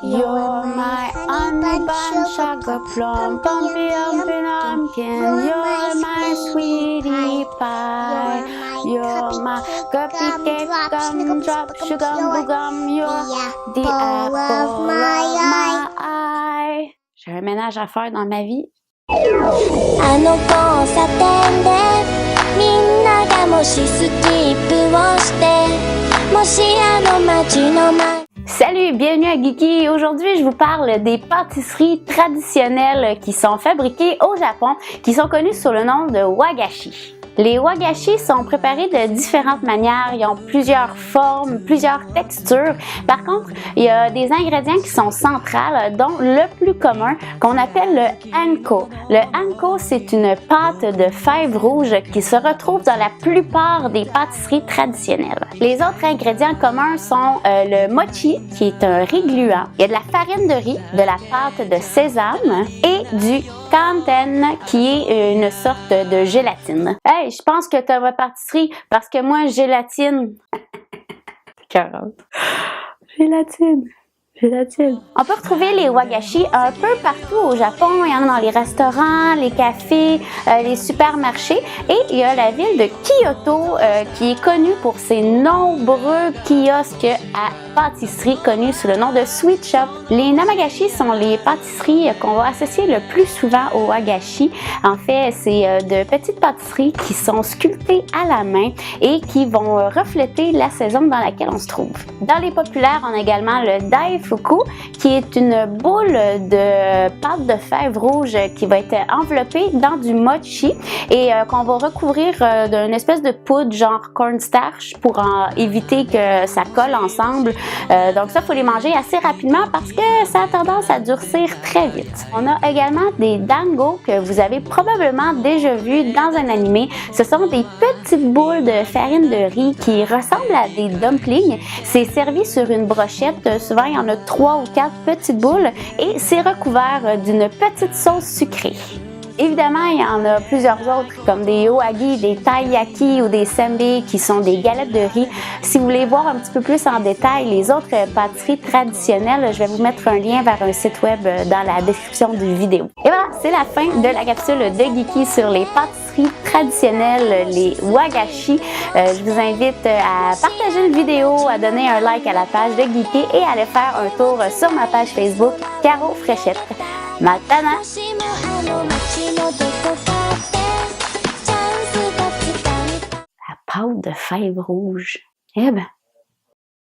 You're my honey bun, sugar plum, pumpy umpy pumpkin. You're my sweetie pie. You're my cupcake gumdrop, sugar gum. You're the apple of my eye. J'ai un ménage à faire dans ma vie. あの交差点でみんながもしスキップをしてもしあの街の前 Salut, bienvenue à Geeky. Aujourd'hui, je vous parle des pâtisseries traditionnelles qui sont fabriquées au Japon, qui sont connues sous le nom de wagashi. Les wagashi sont préparés de différentes manières, ils ont plusieurs formes, plusieurs textures. Par contre, il y a des ingrédients qui sont centrales, dont le plus commun qu'on appelle le anko. Le anko, c'est une pâte de fèves rouges qui se retrouve dans la plupart des pâtisseries traditionnelles. Les autres ingrédients communs sont le mochi, qui est un riz gluant. Il y a de la farine de riz, de la pâte de sésame et du kanten, qui est une sorte de gélatine. Hey, je pense que tu as ma pâtisserie parce que moi, gélatine. 40. Gélatine. Gélatine. On peut retrouver les wagashi un peu partout au Japon. Il y en a dans les restaurants, les cafés, les supermarchés. Et il y a la ville de Kyoto qui est connue pour ses nombreux kiosques à pâtisseries connues sous le nom de Sweet Shop. Les namagashi sont les pâtisseries qu'on va associer le plus souvent au wagashi. En fait, c'est de petites pâtisseries qui sont sculptées à la main et qui vont refléter la saison dans laquelle on se trouve. Dans les populaires, on a également le daifuku, qui est une boule de pâte de fèves rouges qui va être enveloppée dans du mochi et qu'on va recouvrir d'une espèce de poudre genre cornstarch pour éviter que ça colle ensemble. Donc ça, il faut les manger assez rapidement parce que ça a tendance à durcir très vite. On a également des dango que vous avez probablement déjà vu dans un animé. Ce sont des petites boules de farine de riz qui ressemblent à des dumplings. C'est servi sur une brochette. Souvent, il y en a 3 ou 4 petites boules et c'est recouvert d'une petite sauce sucrée. Évidemment, il y en a plusieurs autres comme des ohagi, des taiyaki ou des senbei qui sont des galettes de riz. Si vous voulez voir un petit peu plus en détail les autres pâtisseries traditionnelles, je vais vous mettre un lien vers un site web dans la description du vidéo. Et voilà, c'est la fin de la capsule de Geeky sur les pâtisseries traditionnelles, les wagashi. Je vous invite à partager la vidéo, à donner un like à la page de Geeky et à aller faire un tour sur ma page Facebook Caro Fréchette. Matana! La pâte de fèves rouges. Eh ben.